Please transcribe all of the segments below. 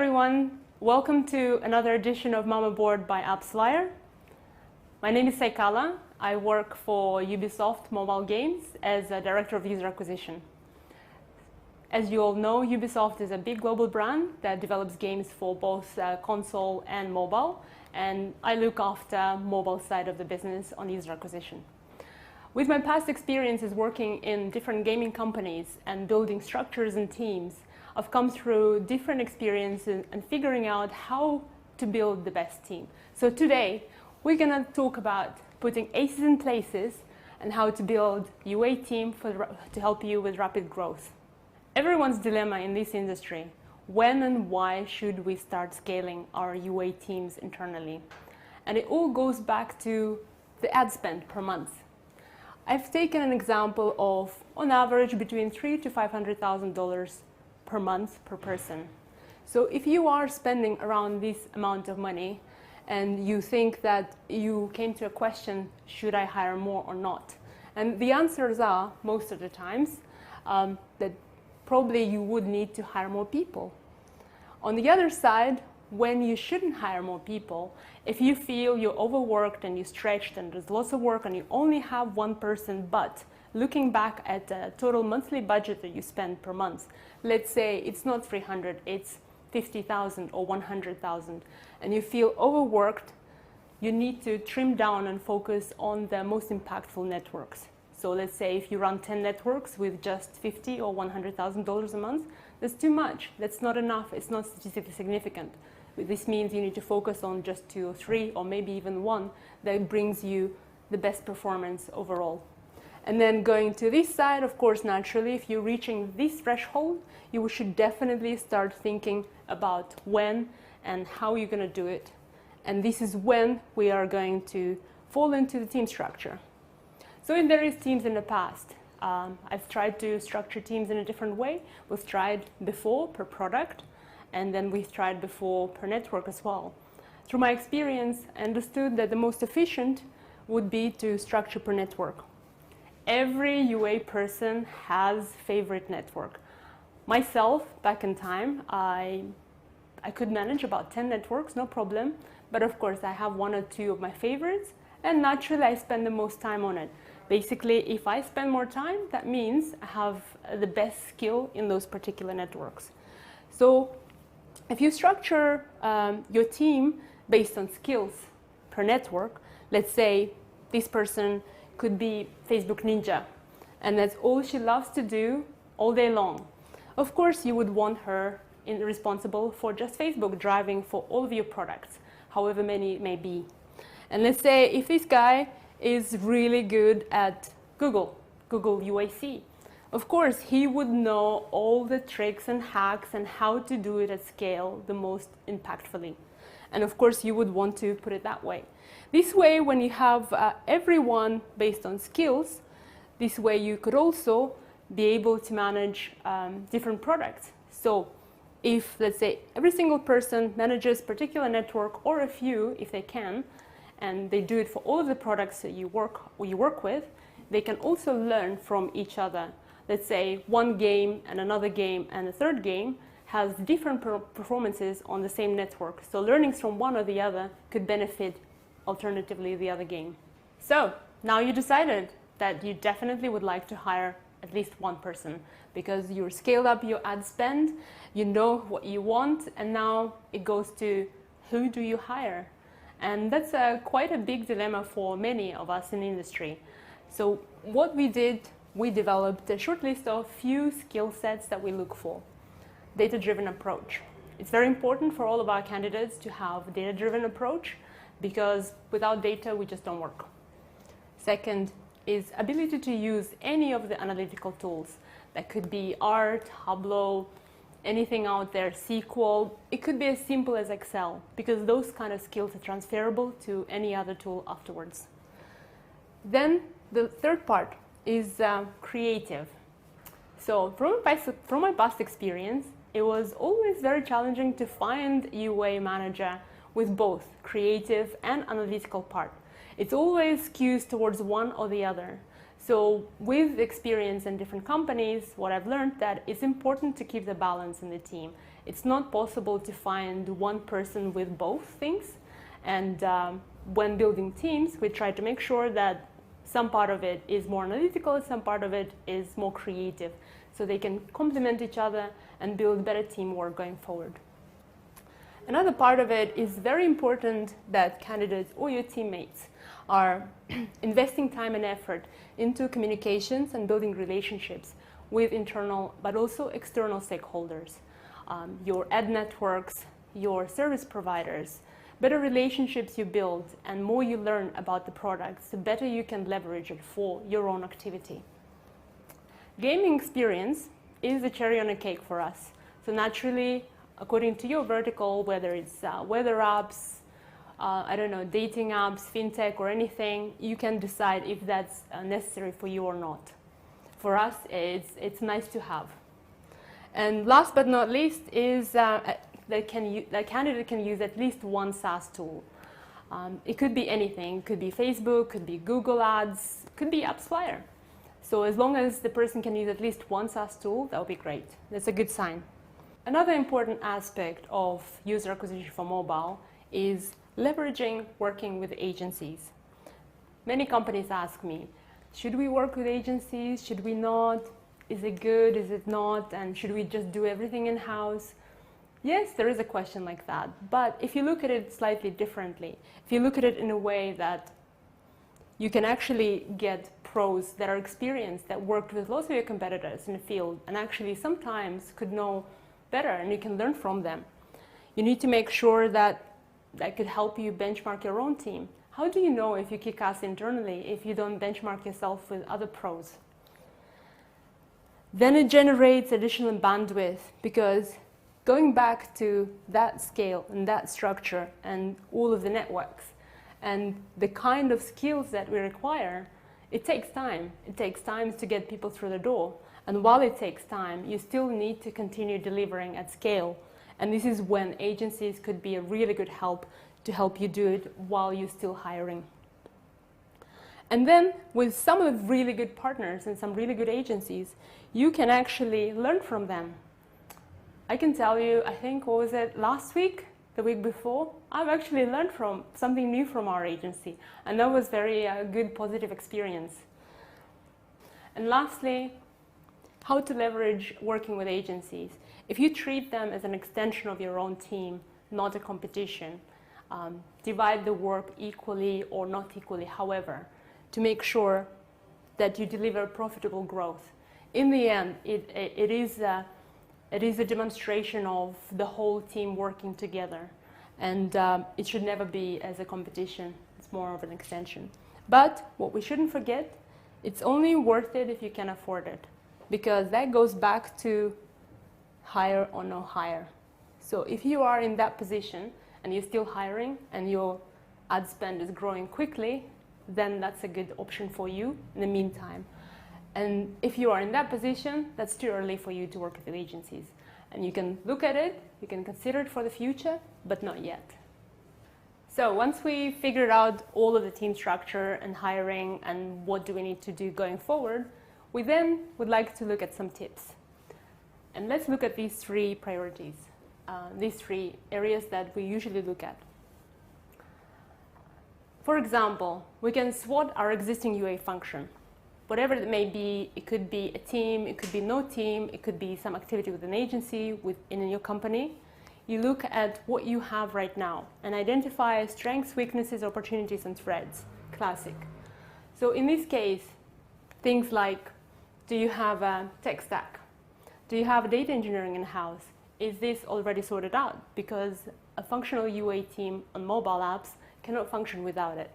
everyone, welcome to another edition of Mama Board by AppsFlyer. My name is Saikala. I work for Ubisoft Mobile Games as a Director of User Acquisition. As you all know, Ubisoft is a big global brand that develops games for both console and mobile, and I look after mobile side of the business on user acquisition. With my past experiences working in different gaming companies and building structures and teams, I've come through different experiences and figuring out how to build the best team. So today, we're going to talk about putting aces in places and how to build UA team to help you with rapid growth. Everyone's dilemma in this industry: when and why should we start scaling our UA teams internally? And it all goes back to the ad spend per month. I've taken an example of, on average, between $300,000 to $500,000 per month per person. So if you are spending around this amount of money and you think that you came to a question, should I hire more or not? And the answers are, most of the times, that probably you would need to hire more people. On the other side, when you shouldn't hire more people, if you feel you're overworked and you're stretched and there's lots of work and you only have one person, but looking back at the total monthly budget that you spend per month, let's say it's not 300, it's 50,000 or 100,000, and you feel overworked, you need to trim down and focus on the most impactful networks. So let's say if you run 10 networks with just $50,000 or $100,000 a month, that's too much. That's not enough. It's not statistically significant. This means you need to focus on just 2 or 3 or maybe even 1 that brings you the best performance overall. And then going to this side, of course, naturally, if you're reaching this threshold, you should definitely start thinking about when and how you're going to do it. And this is when we are going to fall into the team structure. So in various teams in the past, I've tried to structure teams in a different way. We've tried before per product, and then we've tried before per network as well. Through my experience, I understood that the most efficient would be to structure per network. Every UA person has favorite network. Myself, back in time, I could manage about 10 networks, no problem. But of course, I have 1 or 2 of my favorites, and naturally, I spend the most time on it. Basically, if I spend more time, that means I have the best skill in those particular networks. So if you structure your team based on skills per network, let's say this person could be Facebook Ninja, and that's all she loves to do all day long. Of course, you would want her responsible for just Facebook, driving for all of your products, however many it may be. And let's say if this guy is really good at Google UAC, of course, he would know all the tricks and hacks and how to do it at scale the most impactfully. And of course, you would want to put it that way. This way, when you have everyone based on skills, this way you could also be able to manage different products. So if, let's say, every single person manages a particular network or a few, if they can, and they do it for all of the products that you work with, they can also learn from each other. Let's say one game and another game and a third game has different performances on the same network. So learnings from one or the other could benefit, alternatively, the other game. So now you decided that you definitely would like to hire at least one person because you're scaled up your ad spend, you know what you want, and now it goes to who do you hire? And that's quite a big dilemma for many of us in the industry. So what we did, we developed a short list of few skill sets that we look for. Data-driven approach. It's very important for all of our candidates to have a data-driven approach because without data, we just don't work. Second is ability to use any of the analytical tools. That could be R, Tableau, anything out there, SQL. It could be as simple as Excel because those kind of skills are transferable to any other tool afterwards. Then the third part is creative. So from my past experience, it was always very challenging to find UA manager with both creative and analytical part. It's always skews towards one or the other. So with experience in different companies, what I've learned that it's important to keep the balance in the team. It's not possible to find one person with both things. And when building teams, we try to make sure that some part of it is more analytical, some part of it is more creative, so they can complement each other and build better teamwork going forward. Another part of it is very important that candidates or your teammates are investing time and effort into communications and building relationships with internal but also external stakeholders, your ad networks, your service providers. Better relationships you build and more you learn about the products, the better you can leverage it for your own activity. Gaming experience is the cherry on a cake for us. So naturally, according to your vertical, whether it's weather apps, I don't know, dating apps, fintech or anything, you can decide if that's necessary for you or not. For us, it's nice to have. And last but not least is the candidate can use at least one SaaS tool. It could be anything. It could be Facebook, could be Google Ads, could be AppsFlyer. So as long as the person can use at least one SaaS tool, that would be great. That's a good sign. Another important aspect of user acquisition for mobile is leveraging working with agencies. Many companies ask me, should we work with agencies? Should we not? Is it good? Is it not? And should we just do everything in-house? Yes, there is a question like that. But if you look at it slightly differently, if you look at it in a way that you can actually get pros that are experienced, that worked with lots of your competitors in the field, and actually sometimes could know better, and you can learn from them. You need to make sure that could help you benchmark your own team. How do you know if you kick ass internally if you don't benchmark yourself with other pros? Then it generates additional bandwidth, because going back to that scale and that structure and all of the networks and the kind of skills that we require, it takes time. It takes time to get people through the door. And while it takes time, you still need to continue delivering at scale. And this is when agencies could be a really good help to help you do it while you're still hiring. And then with some of the really good partners and some really good agencies, you can actually learn from them. I can tell you, I think, what was it, last week, the week before, I've actually learned from something new from our agency. And that was very good, positive experience. And lastly, how to leverage working with agencies. If you treat them as an extension of your own team, not a competition, divide the work equally or not equally, however, to make sure that you deliver profitable growth. In the end, it is a demonstration of the whole team working together, and it should never be as a competition. It's more of an extension. But what we shouldn't forget, it's only worth it if you can afford it, because that goes back to hire or no hire. So if you are in that position and you're still hiring and your ad spend is growing quickly, then that's a good option for you in the meantime. And if you are in that position, that's too early for you to work with agencies. And you can look at it, you can consider it for the future, but not yet. So once we figured out all of the team structure and hiring and what do we need to do going forward, we then would like to look at some tips. And let's look at these three priorities, these three areas that we usually look at. For example, we can SWOT our existing UA function. Whatever it may be, it could be a team, it could be no team, it could be some activity with an agency within your company. You look at what you have right now and identify strengths, weaknesses, opportunities, and threats. Classic. So in this case, things like, do you have a tech stack? Do you have data engineering in-house? Is this already sorted out? Because a functional UA team on mobile apps cannot function without it.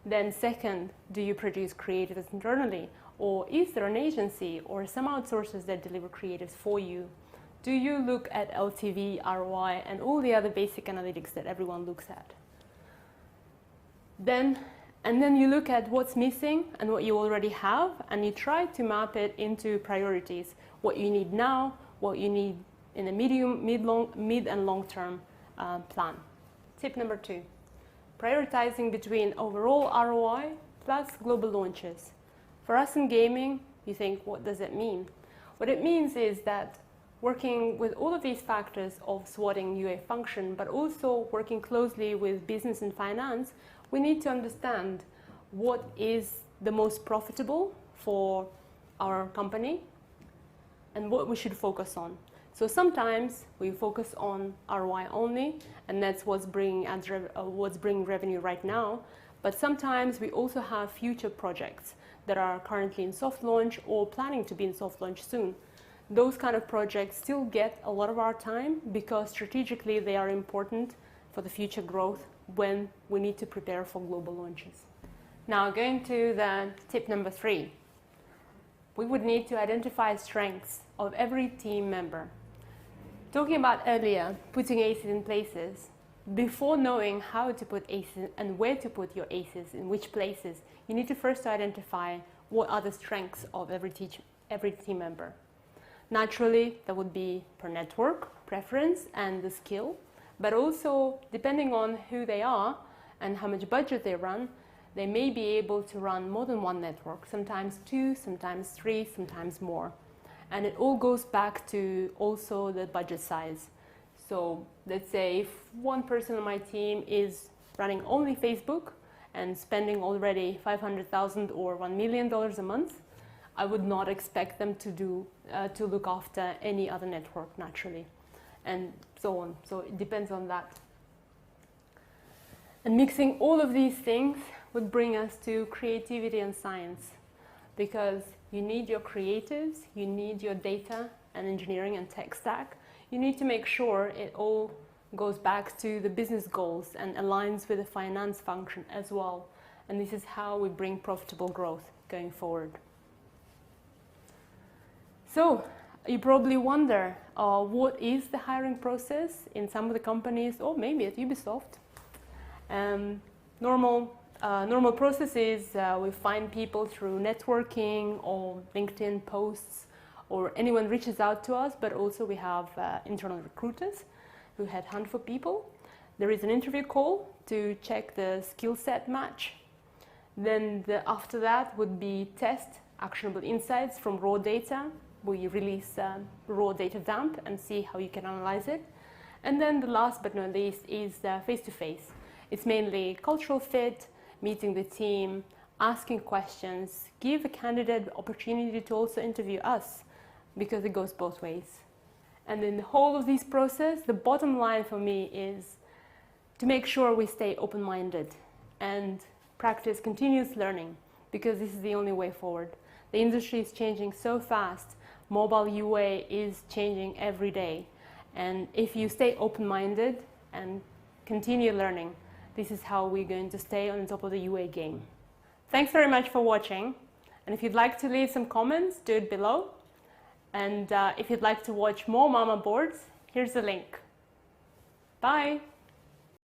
Then second, do you produce creatives internally? Or is there an agency or some outsourcers that deliver creatives for you? Do you look at LTV, ROI, and all the other basic analytics that everyone looks at? Then you look at what's missing and what you already have, and you try to map it into priorities. What you need now, what you need in a medium, mid and long-term plan. Tip number 2. Prioritizing between overall ROI plus global launches. For us in gaming, you think, what does it mean? What it means is that working with all of these factors of swotting UA function, but also working closely with business and finance, we need to understand what is the most profitable for our company and what we should focus on. So sometimes we focus on ROI only, and that's what's bringing revenue right now. But sometimes we also have future projects that are currently in soft launch or planning to be in soft launch soon. Those kind of projects still get a lot of our time because strategically they are important for the future growth when we need to prepare for global launches. Now going to the tip number 3. We would need to identify strengths of every team member. Talking about earlier, putting aces in places. Before knowing how to put aces and where to put your aces, in which places, you need to first identify what are the strengths of every team member. Naturally, that would be per network, preference, and the skill, but also depending on who they are and how much budget they run, they may be able to run more than one network, sometimes 2, sometimes 3, sometimes more. And it all goes back to also the budget size. So let's say if one person on my team is running only Facebook and spending already $500,000 or $1 million a month, I would not expect them to look after any other network naturally, and so on. So it depends on that. And mixing all of these things would bring us to creativity and science, because you need your creatives, you need your data and engineering and tech stack. You need to make sure it all goes back to the business goals and aligns with the finance function as well. And this is how we bring profitable growth going forward. So you probably wonder, what is the hiring process in some of the companies, or maybe at Ubisoft? Normal process is we find people through networking or LinkedIn posts, or anyone reaches out to us, but also we have internal recruiters who headhunt for people. There is an interview call to check the skill set match. Then after that would be test actionable insights from raw data. We release raw data dump and see how you can analyze it. And then the last but not least is face-to-face. It's mainly cultural fit, meeting the team, asking questions, give a candidate the opportunity to also interview us, because it goes both ways. And in the whole of this process, the bottom line for me is to make sure we stay open-minded and practice continuous learning, because this is the only way forward. The industry is changing so fast. Mobile UA is changing every day. And if you stay open-minded and continue learning, this is how we're going to stay on top of the UA game. Thanks very much for watching. And if you'd like to leave some comments, do it below. And if you'd like to watch more Mama Boards, here's the link. Bye.